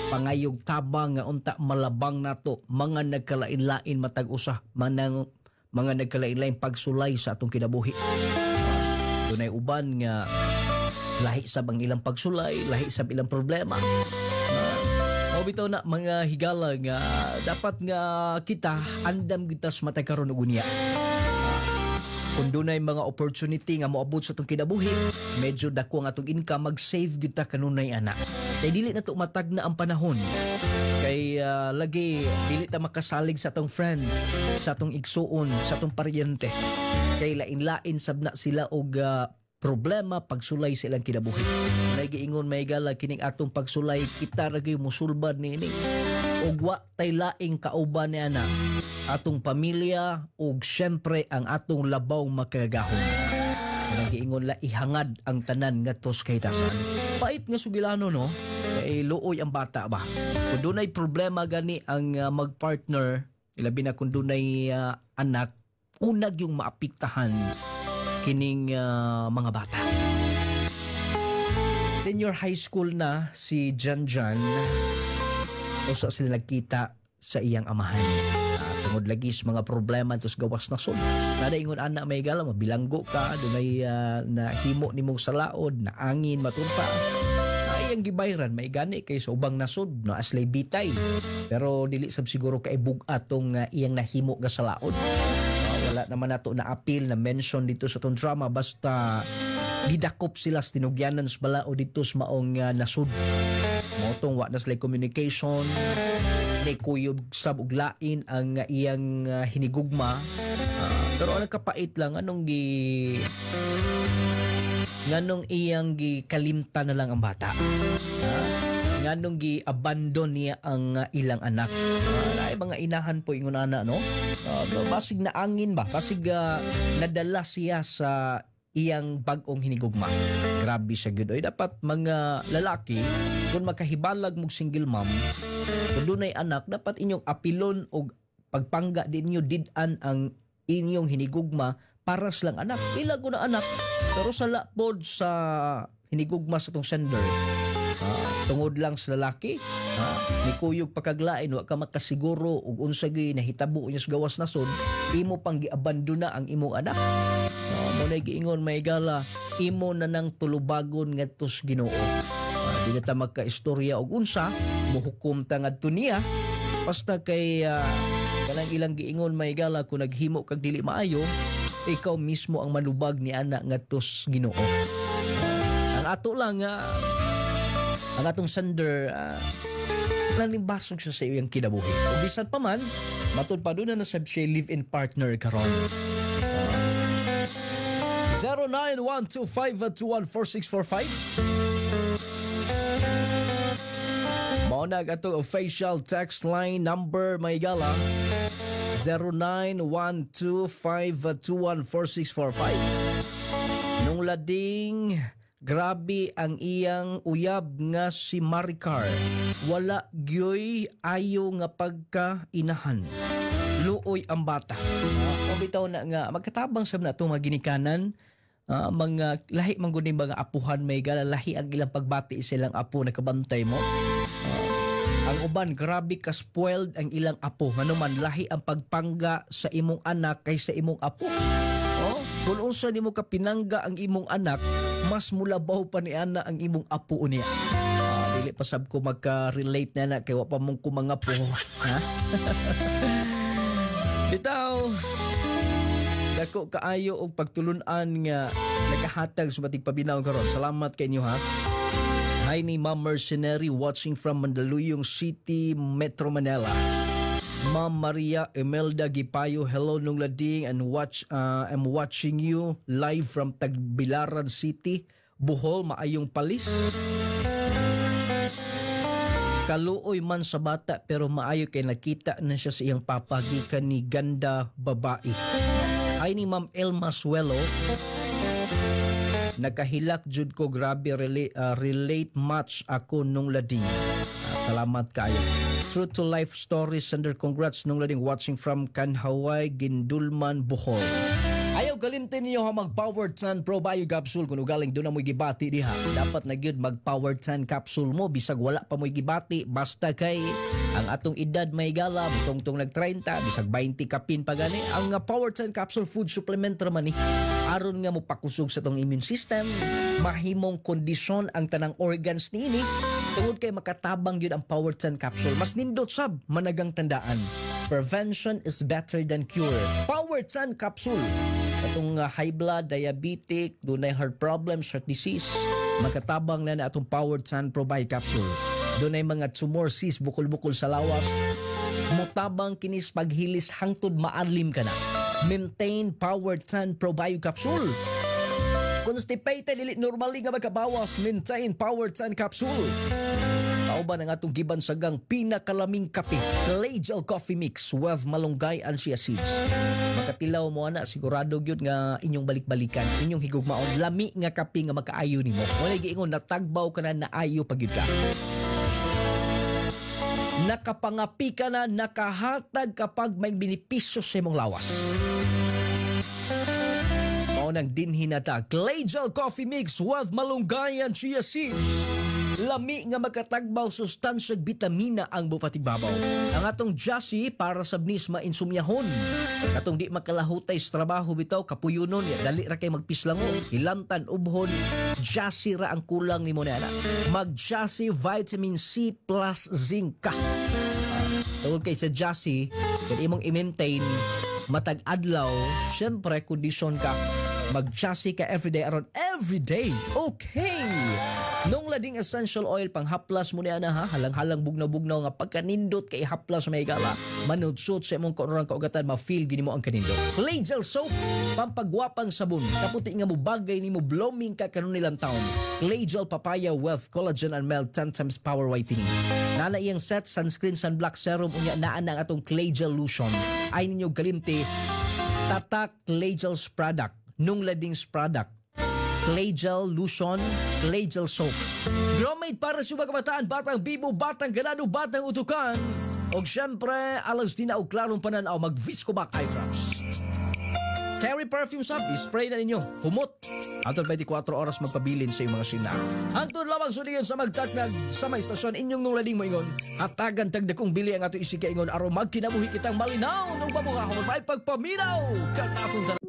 Pangayog tabang nga unta malabang nato mga nagkalain-lain matag usa manang mga nagkalain-lain pagsulay sa atong kinabuhi. Dunay uban nga lahi sab ang ilang pagsulay, lahi sab ilang problema. Bitaw na mga higala nga dapat nga kita andam kita sa matay karon og unya. Kung dunay mga opportunity nga moabot sa atong kinabuhi, medyo dako ang atong income mag-save kita kanunay ana. Kay dili na to matag na ang panahon. Kay lagi dili ta makasalig sa atong friend, sa atong igsuon, sa atong paryente. Kay lain-lain sabna sila og problema pagsulay sa ilang kinabuhi. Nagiingon may gala kining atong pagsulay kita ra gyud mosulbad niini. ug wa tay laing kauban ni ana atong pamilya ug syempre ang atong labaw makagahom. Nagiingon la ihangad ang tanan ngadto sa kahitasan. Pait nga sugilano no, kay luoy ang bata ba. Kung dunay problema gani ang magpartner, ilabi na kung dunay anak, unag yung maapektahan kining mga bata. Senior high school na si Janjan, usa sila nagkita sa iyang amahan. Tungod lagi sa mga problema tos gawas na sud. Nada ingon ana may gala mabilanggo ka, dunay nahimo nimong salaod, na angin matumpa. Iyang gibayran may gani kay sa ubang nasod no aslay bitay. Pero dili sab siguro kay bug-at tong iyang nahimo nga salaod. Wala naman nato na appeal na mention dito sa tong drama basta gidakop sila sa tinugyanan sa balao dito sa maong nasud. Motong wa na sila communication, ni kuyog sab ug lain ang iyang hinigugma. Pero ang kapait lang anong nganong iyang kalimta na lang ang bata. Nganong gi-abandon niya ang ilang anak. Ay mga inahan po ingon ana no. Basig na angin ba? Basig nadala siya sa iyang bag-ong hinigugma. Grabe siya gud. Oy dapat mga lalaki kung makahibalag mog single mom, kung dunay anak dapat inyong apilon og pagpangga din niyo did-an ang inyong hinigugma para sa lang anak. Ila ko na anak pero sa lapod sa hinigugma sa tong sender. Tungod lang sa lalaki, ni kuyog pakaglain wa ka makasiguro og unsa gyud nahitabo niya sa gawas nasod, imo pang giabandona ang imong anak. Mo na giingon may gala, imo na nang tulubagon ngadto sa Ginoo. Di na ta magka-istorya og unsa mohukom ta ngadto niya basta kay kanang ilang giingon may gala kung naghimo kag dili maayo, ikaw mismo ang malubag ni ana ngadto sa Ginoo. Ang ato lang ang atong sender nalimbasog siya sa iyang kinabuhi. O bisan pa man, matod pa doon na sab siya live-in partner karon. 0912-521-4645. Maunag atong official text line number may gala 0912-521-4645. Nung lading grabe ang iyang uyab nga si Maricar. Wala gyoy ayo nga pagkainahan. Luoy ang bata. O bitaw na nga magkatabang sab na itong mga ginikanan. Mga lahi mangguning mga apuhan may galalahi ang ilang pagbati silang apo na kabantay mo. Ang uban grabe ka spoiled ang ilang apo. Manuman lahi ang pagpangga sa imong anak kaysa imong apo. Kung unsa nimo ka pinangga ang imong anak, mas mulabaw pa ni ana ang imong apo niya. Dili pa sab ko magka-relate na kay wa pa mong kumanga po. Ha? Bitaw. Dako kaayo og pagtulunan nga nagahatag sa batig pabinaw karon. Salamat kay inyo ha. Hi ni Ma'am Mercenary watching from Mandaluyong City, Metro Manila. Ma'am Maria Imelda Gipayo, hello nung lading and I'm watching you live from Tagbilaran City, Bohol, maayong palis. Kaluoy man sa bata pero maayo kay nakita na siya sa iyang papagikan ni ganda babae. Ay ni Ma'am Elma Suelo, nakahilak jud ko grabe relate match ako nung lading. Salamat kayo. True to life stories under congrats nung lading watching from Kanhaway, Gindulman, Bohol. Ayaw galimtin niyo ha mag-Powered Sun Pro Bio Capsule kung ugaling doon na mo'y gibati diha. Dapat na gyud mag-Powered Sun Capsule mo bisag wala pa mo'y gibati basta kay ang atong edad may gala butong nag-30 bisag 20 kapin pa gani. Ang Powered Sun Capsule food supplement raman ni aron nga mo pakusog sa tong immune system, mahimong kondisyon ang tanang organs niini. Tungod kay makatabang yun ang Powered Sun Capsule. Mas nindot sab, managang tandaan. Prevention is better than cure. Powered Sun Capsule. Atong high blood, diabetic, dunay heart problems, heart disease. Makatabang na atong Powered Sun Pro Bio Capsule. Dunay mga tumor, cyst, bukol-bukol sa lawas. Mutabang kinis paghilis hangtod maalim ka na. Maintain Powered Sun Pro Bio Capsule. Constipated, dili normally nga magkabawas, maintain Powered Sun Capsule. Kauban ang atong gibansagang pinakalaming kape, Clay Gel Coffee Mix with malunggay and chia seeds. Makatilaw mo ana, sigurado gyud nga inyong balik-balikan, inyong higugmaon lami nga kape nga makaayo nimo. Walay giingon natagbaw ka na naayo pagyud ka. Nakapangapi ka na, nakahatag kapag may benepisyo sa imong lawas. Maunang dinhi na ta, Clay Gel Coffee Mix with malunggay and chia seeds. Lami nga magkatagbaw sustansyag bitamina ang bupatigbabaw. Ang atong Jassy para sa bnis mainsumyahon. Katong di makalahutay sa trabaho bitaw, kapuyunon, dali ra kay magpislango, ilamtan, ubhon, Jassy ra ang kulang ni mo na. Mag-Jassy Vitamin C plus Zinc ka. Tungkol kay sa Jassy, kung imong i-maintain, matag adlaw, syempre kondisyon ka, mag-Jassy ka everyday around everyday. Okay! Nung lading essential oil pang haplas mo niya na ha, halang-halang bugnaw-bugnaw nga pagkanindot kay haplas may gala, manudsot sa imong korang kaugatan, ma-feel gini mo ang kanindot. Clay Gel Soap, pampagwapang sabon, kaputi nga mo bagay ni mo blooming ka kanon nilang taon. Clay Gel Papaya with collagen and milk 10 times power whitening. Nana iyang set, sunscreen, sunblock serum, unya naan ang atong Clay Gel Lotion. Ay ninyo galimti, tatak Clay Gel's product, nung lading's product. Clay Gel Lotion, Clay Gel Soap. Bromade para sa mga kabataan, batang bibo, batang ganado, batang utukan. O syempre, alas din na o klarong pananaw, mag-Viscobac Eye Drops. Carry Perfume Soap, spray na ninyo, humot. Atol 24 oras magpabilin sa iyong mga sina. Hantod lamang suligan sa magtaknag sa may istasyon inyong nung lading moingon. Hatagan tagdakong bili ang ato isika ingon, araw magkinabuhi kitang malinaw nung pamukahon, may pagpaminaw. Kag akong